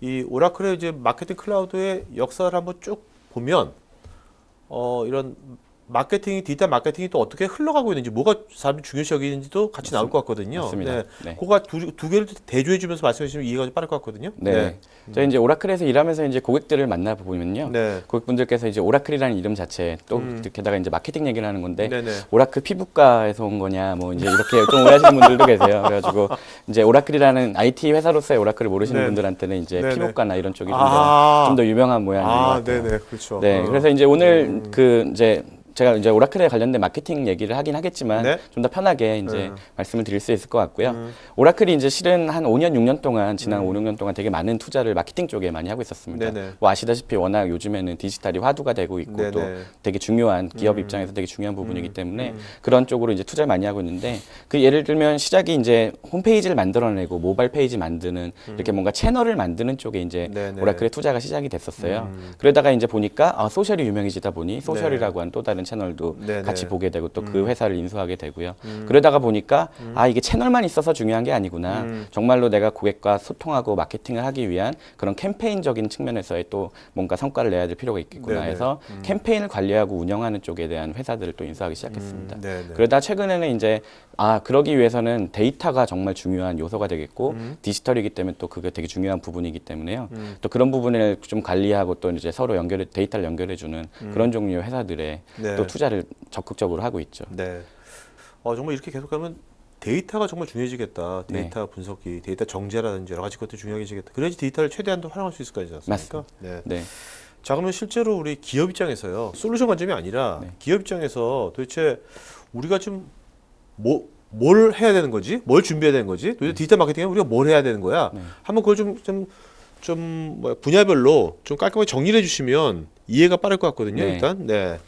이 오라클의 이제 마케팅 클라우드의 역사를 한번 쭉 보면 이런 마케팅이 디지털 마케팅이 또 어떻게 흘러가고 있는지 뭐가 사람들이 중요시 여기는지도 같이 나올 것 같거든요. 맞습니다. 네. 네. 그거 두 개를 대조해 주면서 말씀해 주시면 이해가 좀 빠를 것 같거든요. 네. 저희 이제 오라클에서 일하면서 이제 고객들을 만나 보면요. 네. 고객분들께서 이제 오라클이라는 이름 자체 또 게다가 이제 마케팅 얘기를 하는 건데 네네. 오라클 피부과에서 온 거냐 뭐 이제 이렇게 좀 오해하시는 분들도 계세요. 그래가지고 이제 오라클이라는 IT 회사로서의 오라클을 모르시는 네. 분들한테는 이제 네네. 피부과나 이런 쪽이 아. 좀 더 유명한 모양인 것 같아요. 네네. 그렇죠. 네. 그래서 이제 오늘 그 이제 제가 이제 오라클에 관련된 마케팅 얘기를 하긴 하겠지만 네. 좀 더 편하게 이제 말씀을 드릴 수 있을 것 같고요. 오라클이 이제 실은 한 5년, 6년 동안 지난 5, 6년 동안 되게 많은 투자를 마케팅 쪽에 많이 하고 있었습니다. 네네. 뭐 아시다시피 워낙 요즘에는 디지털이 화두가 되고 있고 네네. 또 되게 중요한 기업 입장에서 되게 중요한 부분이기 때문에 그런 쪽으로 이제 투자를 많이 하고 있는데 그 예를 들면 시작이 이제 홈페이지를 만들어내고 모바일 페이지 만드는 이렇게 뭔가 채널을 만드는 쪽에 이제 네네. 오라클의 투자가 시작이 됐었어요. 그러다가 이제 보니까 소셜이 유명해지다 보니 소셜이라고 한 또 다른 채널도 네네. 같이 보게 되고 또 그 회사를 인수하게 되고요. 그러다가 보니까 이게 채널만 있어서 중요한 게 아니구나. 정말로 내가 고객과 소통하고 마케팅을 하기 위한 그런 캠페인적인 측면에서의 또 뭔가 성과를 내야 될 필요가 있겠구나 네네. 해서 캠페인을 관리하고 운영하는 쪽에 대한 회사들을 또 인수하기 시작했습니다. 네네. 그러다 최근에는 이제 그러기 위해서는 데이터가 정말 중요한 요소가 되겠고 디지털이기 때문에 또 그게 되게 중요한 부분이기 때문에요. 또 그런 부분을 좀 관리하고 또 이제 서로 데이터를 연결해주는 그런 종류의 회사들에 네. 또 투자를 적극적으로 하고 있죠. 네. 정말 이렇게 계속 가면 데이터가 정말 중요해지겠다. 데이터 분석이, 데이터 정제라든지 여러 가지 것들이 중요해지겠다. 그래야지 데이터를 최대한 더 활용할 수 있을 거지 않습니까? 맞습니다. 네. 네. 자, 그러면 실제로 우리 기업 입장에서요. 솔루션 관점이 아니라 네. 기업 입장에서 도대체 우리가 지금 뭘 해야 되는 거지? 뭘 준비해야 되는 거지? 도대체 디지털 마케팅에 우리가 뭘 해야 되는 거야? 한번 그걸 분야별로 좀 깔끔하게 정리를 해주시면 이해가 빠를 것 같거든요. 네. 일단. 네.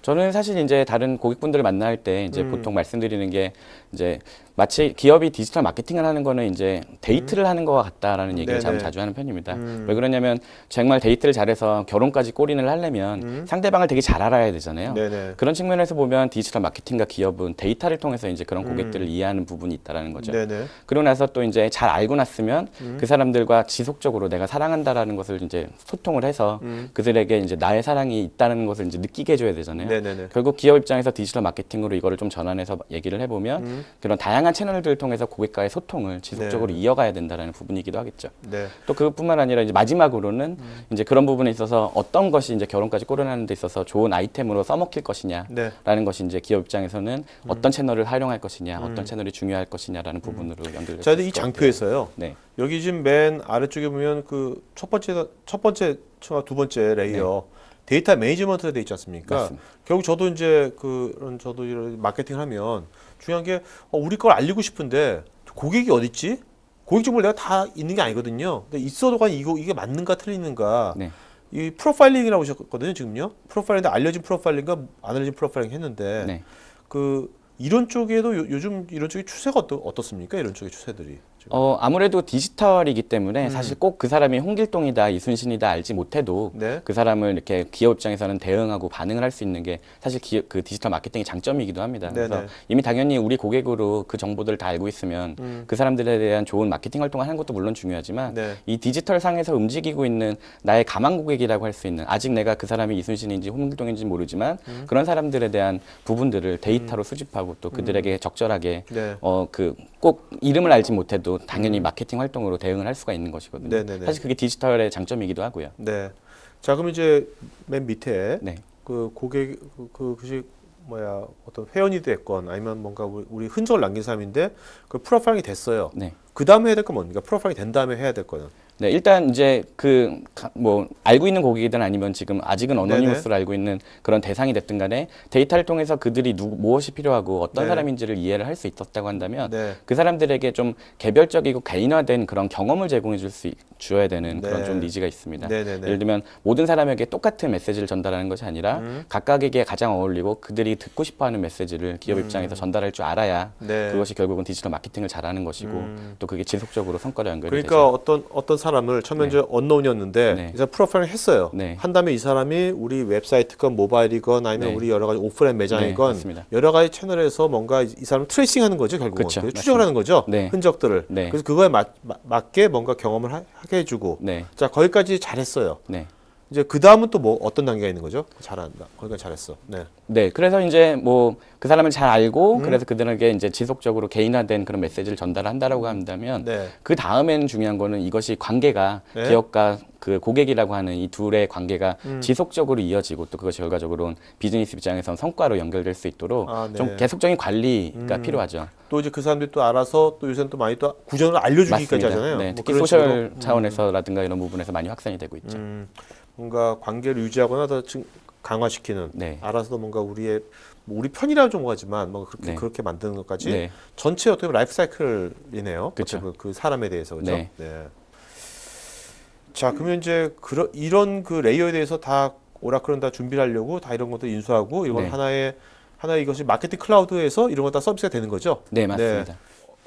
저는 사실 이제 다른 고객분들을 만날 때 이제 보통 말씀드리는 게 이제 마치 기업이 디지털 마케팅을 하는 거는 이제 데이트를 하는 거와 같다라는 얘기를 참 네네. 자주 하는 편입니다. 왜 그러냐면 정말 데이트를 잘해서 결혼까지 골인을 하려면 상대방을 되게 잘 알아야 되잖아요. 네네. 그런 측면에서 보면 디지털 마케팅과 기업은 데이터를 통해서 이제 그런 고객들을 이해하는 부분이 있다라는 거죠. 네네. 그러고 나서 또 이제 잘 알고 났으면 그 사람들과 지속적으로 내가 사랑한다라는 것을 이제 소통을 해서 그들에게 이제 나의 사랑이 있다는 것을 이제 느끼게 해줘야 되잖아요. 네네네. 결국 기업 입장에서 디지털 마케팅으로 이거를 좀 전환해서 얘기를 해보면 그런 다양한 채널들을 통해서 고객과의 소통을 지속적으로 이어가야 된다라는 부분이기도 하겠죠. 네. 또 그뿐만 아니라 이제 마지막으로는 이제 그런 부분에 있어서 어떤 것이 이제 결혼까지 꼬려나는 데 있어서 좋은 아이템으로 써먹힐 것이냐라는 것이 이제 기업 입장에서는 어떤 채널을 활용할 것이냐, 어떤 채널이 중요할 것이냐라는 부분으로 연결될 수 자, 있을 근데 이 것 같아요. 장표에서요. 네. 여기 지금 맨 아래쪽에 보면 그 첫 번째, 두 번째 레이어 데이터 매니지먼트가 돼 있지 않습니까? 맞습니다. 결국 저도 이제 저도 이런 마케팅을 하면 중요한 게 우리 걸 알리고 싶은데 고객이 어디 있지? 고객 정보를 내가 다 있는 게 아니거든요. 근데 있어도 과연 이게 맞는가 틀리는가? 네. 이 프로파일링이라고 하셨거든요, 지금요. 프로파일인데 알려진 프로파일링과 안 알려진 프로파일링 했는데 네. 이런 쪽에도 요즘 이런 쪽의 추세가 어떻습니까? 이런 쪽의 추세들이. 지금. 아무래도 디지털이기 때문에 사실 꼭 그 사람이 홍길동이다, 이순신이다 알지 못해도 네. 그 사람을 이렇게 기업 입장에서는 대응하고 반응을 할 수 있는 게 사실 그 디지털 마케팅의 장점이기도 합니다. 그래서 네네. 이미 당연히 우리 고객으로 그 정보들을 다 알고 있으면 그 사람들에 대한 좋은 마케팅 활동을 하는 것도 물론 중요하지만 네. 이 디지털 상에서 움직이고 있는 나의 가망 고객이라고 할 수 있는 아직 내가 그 사람이 이순신인지 홍길동인지 모르지만 그런 사람들에 대한 부분들을 데이터로 수집하고 또 그들에게 적절하게 네. 꼭 이름을 알지 못해도 당연히 마케팅 활동으로 대응을 할 수가 있는 것이거든요. 네네네. 사실 그게 디지털의 장점이기도 하고요. 네. 자, 그럼 이제 맨 밑에 네. 그 고객 그것이 어떤 회원이 됐건 아니면 뭔가 우리 흔적을 남긴 사람인데 그 프로파일이 됐어요. 네. 그 다음에 해야 될 건 뭡니까? 프로파일이 된 다음에 해야 될 거는. 네, 일단 이제 알고 있는 고객이든 아니면 지금 아직은 어노니머스로 알고 있는 그런 대상이 됐든 간에 데이터를 통해서 그들이 무엇이 필요하고 어떤 네. 사람인지를 이해를 할 수 있었다고 한다면 네. 그 사람들에게 좀 개별적이고 개인화된 그런 경험을 제공해 주어야 되는 네. 그런 좀 니즈가 있습니다. 네네네. 예를 들면 모든 사람에게 똑같은 메시지를 전달하는 것이 아니라 각각에게 가장 어울리고 그들이 듣고 싶어하는 메시지를 기업 입장에서 전달할 줄 알아야 네. 그것이 결국은 디지털 마케팅을 잘하는 것이고 또 그게 지속적으로 성과를 연결이 그러니까 되죠. 어떤 사람 사람을 처음에 네. 이제 언노운이었는데 네. 이 사람 프로파일링 했어요. 네. 한 다음에 이 사람이 우리 웹사이트건 모바일이건 아니면 네. 우리 여러 가지 오프라인 네, 매장이건 맞습니다. 여러 가지 채널에서 뭔가 이 사람을 트레이싱하는 거죠, 결국은. 그렇죠. 그래서 추적을 하는 거죠. 네. 흔적들을. 네. 그래서 그거에 맞게 뭔가 경험을 하게 해주고. 네. 자, 거기까지 잘했어요. 네. 이제 그 다음은 또 뭐 어떤 단계가 있는 거죠? 잘한다. 거기까지 잘했어. 네. 네, 그래서 이제 뭐 그 사람을 잘 알고 그래서 그들에게 이제 지속적으로 개인화된 그런 메시지를 전달한다라고 한다면 네. 그 다음에는 중요한 거는 이것이 관계가 네. 기업과 그 고객이라고 하는 이 둘의 관계가 지속적으로 이어지고 또 그것이 결과적으로는 비즈니스 입장에선 성과로 연결될 수 있도록 아, 네. 좀 계속적인 관리가 필요하죠. 또 이제 그 사람들이 또 알아서 또 요새는 또 많이 또 구전을 알려주기까지 맞습니다. 하잖아요. 네, 뭐 특히 그런 소셜 식으로. 차원에서라든가 이런 부분에서 많이 확산이 되고 있죠. 뭔가 관계를 유지하거나 더 강화시키는 네. 알아서 뭔가 우리의 뭐 우리 편이라는 좀 하지만 뭔가 그렇게 네. 그렇게 만드는 것까지 네. 전체 어떻게 보면 라이프 사이클이네요. 그쵸. 어떻게 보면 그 사람에 대해서 그죠? 네. 자, 그러면 이제 이런 그 레이어에 대해서 다 오라클은 다 준비를 하려고 다 이런 것도 인수하고 이건 네. 하나의 이것이 마케팅 클라우드에서 이런 거 다 서비스가 되는 거죠. 네, 맞습니다.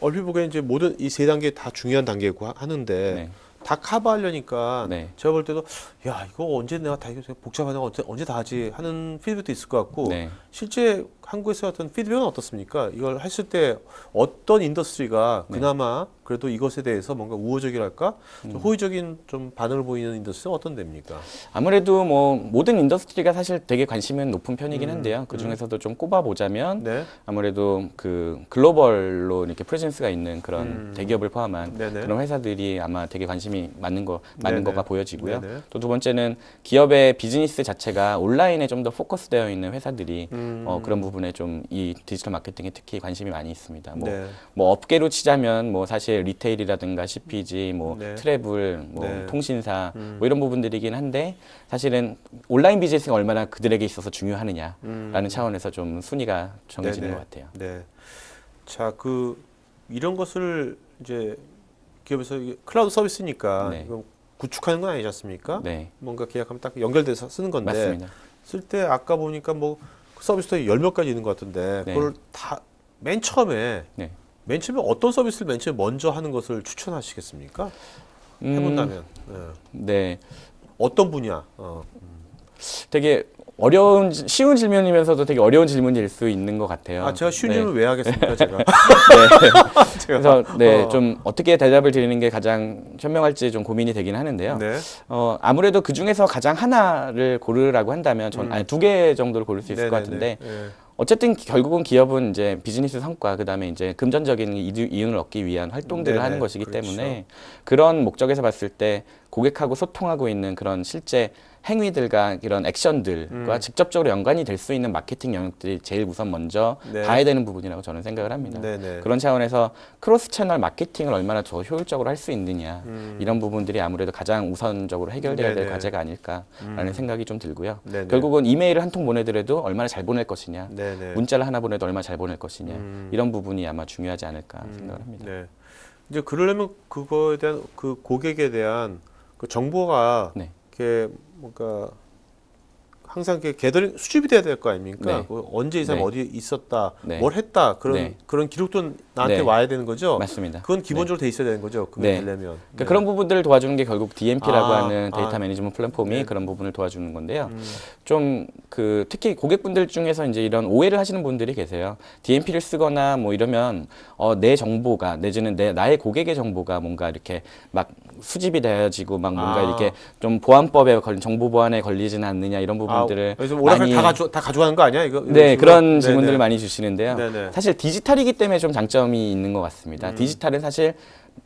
얼핏 보기에 이제 모든 이 세 단계 다 중요한 단계고 하는데 네. 다 커버하려니까 네. 제가 볼 때도 야 이거 언제 내가 다 이거 복잡하냐 언제 다 하지 하는 피드백도 있을 것 같고 네. 실제 한국에서 어떤 피드백은 어떻습니까? 이걸 했을 때 어떤 인더스트리가 네. 그나마 그래도 이것에 대해서 뭔가 우호적이랄까 좀 호의적인 좀 반응을 보이는 인더스트리는 어떤 데입니까? 아무래도 뭐 모든 인더스트리가 사실 되게 관심은 높은 편이긴 한데요. 그 중에서도 좀 꼽아보자면 네. 아무래도 그 글로벌로 이렇게 프레젠스가 있는 그런 대기업을 포함한 네네. 그런 회사들이 아마 되게 관심이 많은 네네. 거가 보여지고요. 네네. 또 두 번째는 기업의 비즈니스 자체가 온라인에 좀 더 포커스되어 있는 회사들이 그런 부분에 좀 이 디지털 마케팅에 특히 관심이 많이 있습니다. 네. 뭐 업계로 치자면 뭐 사실 리테일이라든가 CPG, 뭐 네. 트래블, 뭐 네. 통신사 뭐 이런 부분들이긴 한데 사실은 온라인 비즈니스가 얼마나 그들에게 있어서 중요하느냐라는 차원에서 좀 순위가 정해지는 네네. 것 같아요. 네. 자, 이런 것을 이제 기업에서 이게 클라우드 서비스니까 네. 이건 구축하는 건 아니지 않습니까? 네, 뭔가 계약하면 딱 연결돼서 쓰는 건데 맞습니다. 쓸 때 아까 보니까 뭐 서비스도 10몇 가지 있는 것 같은데 네. 그걸 다 맨 처음에 네. 어떤 서비스를 맨 처음에 먼저 하는 것을 추천하시겠습니까? 해본다면 네, 어떤 분야? 되게 쉬운 질문이면서도 되게 어려운 질문일 수 있는 것 같아요. 제가 쉬운 네. 질문 왜 하겠습니까, 제가? 그래서 좀 어떻게 대답을 드리는 게 가장 현명할지 좀 고민이 되긴 하는데요. 네. 아무래도 그 중에서 가장 하나를 고르라고 한다면 아니, 2개 정도를 고를 수 있을 것 네네네. 같은데 네. 어쨌든 결국은 기업은 이제 비즈니스 성과 그다음에 이제 금전적인 이윤을 얻기 위한 활동들을 네네, 하는 것이기 그렇죠. 때문에 그런 목적에서 봤을 때 고객하고 소통하고 있는 그런 실제 행위들과 이런 액션들과 직접적으로 연관이 될 수 있는 마케팅 영역들이 제일 우선 먼저 네. 봐야 되는 부분이라고 저는 생각을 합니다. 네네. 그런 차원에서 크로스 채널 마케팅을 얼마나 더 효율적으로 할 수 있느냐 이런 부분들이 아무래도 가장 우선적으로 해결돼야 될 네네. 과제가 아닐까라는 생각이 좀 들고요. 네네. 결국은 이메일을 한 통 보내더라도 얼마나 잘 보낼 것이냐, 네네. 문자를 하나 보내도 얼마나 잘 보낼 것이냐 이런 부분이 아마 중요하지 않을까 생각을 합니다. 네. 이제 그러려면 그거에 대한 그 고객에 대한 그 정보가 네. 이렇게 뭔가 항상 이렇게 게더링 수집이 돼야 될 거 아닙니까? 네. 언제 이 사람 네. 어디에 있었다, 네. 뭘 했다 네. 그런 기록도 나한테 네. 와야 되는 거죠. 맞습니다. 그건 기본적으로 돼 있어야 되는 거죠. 그게 네. 되려면. 그러니까 그런 부분들을 도와주는 게 결국 DMP라고 하는 데이터 아. 매니지먼트 플랫폼이 네. 그런 부분을 도와주는 건데요. 좀 특히 고객분들 중에서 이제 이런 오해를 하시는 분들이 계세요. DMP를 쓰거나 뭐 이러면 내 정보가 내지는 나의 고객의 정보가 뭔가 이렇게 막 수집이 되어지고 막 뭔가 이렇게 좀 보안법에 걸린 정보 보안에 걸리지는 않느냐 이런 부분들을 그래서 오락을 많이 다 가져가는 거 아니야? 이거 네, 이런 그런 식으로? 질문들을 네네. 많이 주시는데요. 네네. 사실 디지털이기 때문에 좀 장점이 있는 것 같습니다. 디지털은 사실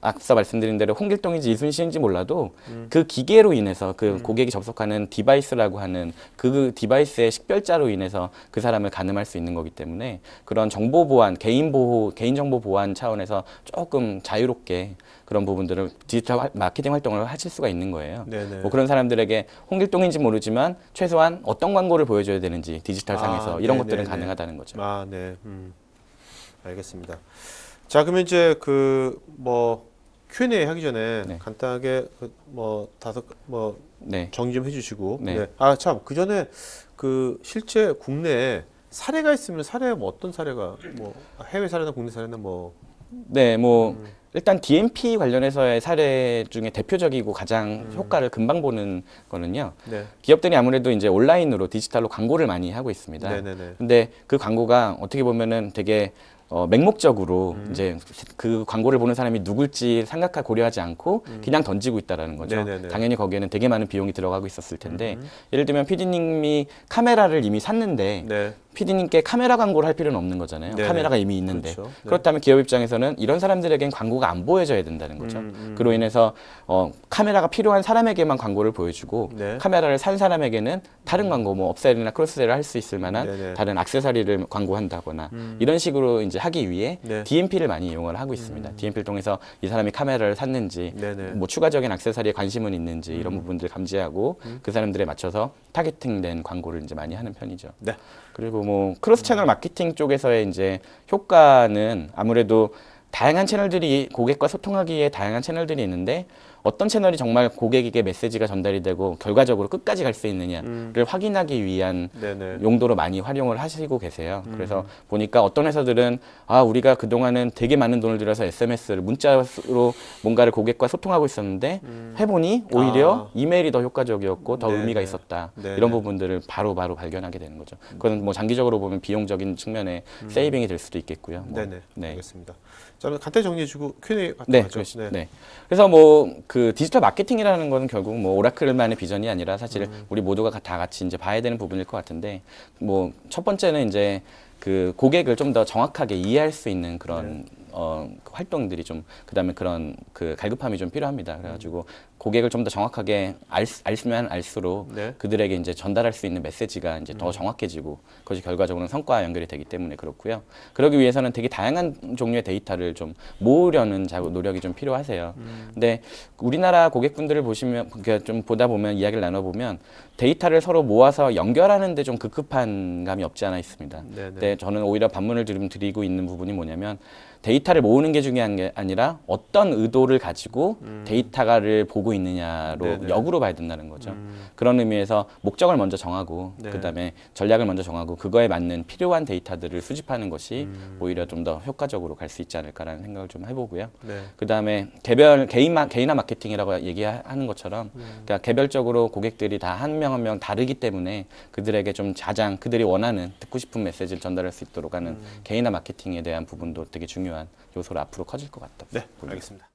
앞서 말씀드린 대로 홍길동인지 이순신인지 몰라도 그 기계로 인해서 그 고객이 접속하는 디바이스라고 하는 그 디바이스의 식별자로 인해서 그 사람을 가늠할 수 있는 거기 때문에 그런 정보 보안, 개인정보 보안 차원에서 조금 자유롭게 그런 부분들을 디지털 마케팅 활동을 하실 수가 있는 거예요. 네네. 뭐 그런 사람들에게 홍길동인지 모르지만 최소한 어떤 광고를 보여줘야 되는지 디지털 상에서 이런 것들은 네네네. 가능하다는 거죠. 네. 알겠습니다. 자, 그러면 이제 Q&A 하기 전에 네. 간단하게 네. 정리 좀 해주시고. 네. 참, 그 전에 실제 국내에 사례가 있으면 뭐 어떤 사례가 해외 사례나 국내 사례나 네, 일단 DMP 관련해서의 사례 중에 대표적이고 가장 효과를 금방 보는 거는요. 네. 기업들이 아무래도 이제 온라인으로 디지털로 광고를 많이 하고 있습니다. 네네네. 근데 그 광고가 어떻게 보면은 되게 맹목적으로 이제 그 광고를 보는 사람이 누굴지 생각하고 고려하지 않고 그냥 던지고 있다라는 거죠. 네네네. 당연히 거기에는 되게 많은 비용이 들어가고 있었을 텐데 예를 들면 PD님이 카메라를 이미 샀는데 네. PD님께 카메라 광고를 할 필요는 없는 거잖아요. 네네. 카메라가 이미 있는데. 그렇죠. 네. 그렇다면 기업 입장에서는 이런 사람들에겐 광고가 안 보여져야 된다는 거죠. 그로 인해서 카메라가 필요한 사람에게만 광고를 보여주고 네. 카메라를 산 사람에게는 다른 광고, 뭐 업셀이나 크로스셀을 할 수 있을 만한 네네. 다른 액세서리를 광고한다거나 이런 식으로 이제 하기 위해 네. DMP를 많이 이용을 하고 있습니다. DMP를 통해서 이 사람이 카메라를 샀는지, 네네. 뭐 추가적인 액세서리에 관심은 있는지 이런 부분들을 감지하고 그 사람들에 맞춰서 타겟팅된 광고를 이제 많이 하는 편이죠. 네. 그리고 뭐 크로스 채널 마케팅 쪽에서의 이제 효과는 아무래도 다양한 채널들이 고객과 소통하기에 다양한 채널들이 있는데 어떤 채널이 정말 고객에게 메시지가 전달이 되고 결과적으로 끝까지 갈 수 있느냐를 확인하기 위한 네네. 용도로 많이 활용을 하시고 계세요. 그래서 보니까 어떤 회사들은 아 우리가 그동안은 되게 많은 돈을 들여서 SMS를 문자로 뭔가를 고객과 소통하고 있었는데 해보니 오히려 이메일이 더 효과적이었고 더 네네. 의미가 있었다. 네네. 이런 부분들을 바로바로 발견하게 되는 거죠. 그건 뭐 장기적으로 보면 비용적인 측면에 세이빙이 될 수도 있겠고요. 뭐. 네네. 네. 알겠습니다. 저는 간단히 정리해주고 Q&A 갖도록 네, 하죠. 네. 그래서 뭐 그 디지털 마케팅이라는 거는 결국 뭐 오라클만의 비전이 아니라 사실 우리 모두가 다 같이 이제 봐야 되는 부분일 것 같은데 뭐 첫 번째는 이제 그 고객을 좀 더 정확하게 이해할 수 있는 그런 활동들이 좀 그다음에 그런 그 갈급함이 좀 필요합니다. 그래가지고 고객을 좀 더 정확하게 알면 알수록 네. 그들에게 이제 전달할 수 있는 메시지가 이제 더 정확해지고 그것이 결과적으로는 성과와 연결이 되기 때문에 그렇고요. 그러기 위해서는 되게 다양한 종류의 데이터를 좀 모으려는 노력이 좀 필요하세요. 근데 우리나라 고객분들을 보시면 그러니까 좀 보다 보면 이야기를 나눠보면 데이터를 서로 모아서 연결하는데 좀 급급한 감이 없지 않아 있습니다. 네네. 근데 저는 오히려 반문을 드리고 있는 부분이 뭐냐면 데이터를 모으는 게 중요한 게 아니라 어떤 의도를 가지고 데이터를 보고 있느냐로 네네. 역으로 봐야 된다는 거죠. 그런 의미에서 목적을 먼저 정하고 네. 그다음에 전략을 먼저 정하고 그거에 맞는 필요한 데이터들을 수집하는 것이 오히려 좀 더 효과적으로 갈 수 있지 않을까라는 생각을 좀 해보고요. 네. 그다음에 개인화 마케팅이라고 얘기하는 것처럼 그러니까 개별적으로 고객들이 다 한 명 한 명 다르기 때문에 그들에게 좀 그들이 원하는 듣고 싶은 메시지를 전달할 수 있도록 하는 개인화 마케팅에 대한 부분도 되게 중요한 요소로 앞으로 커질 것 같다. 네. 알겠습니다.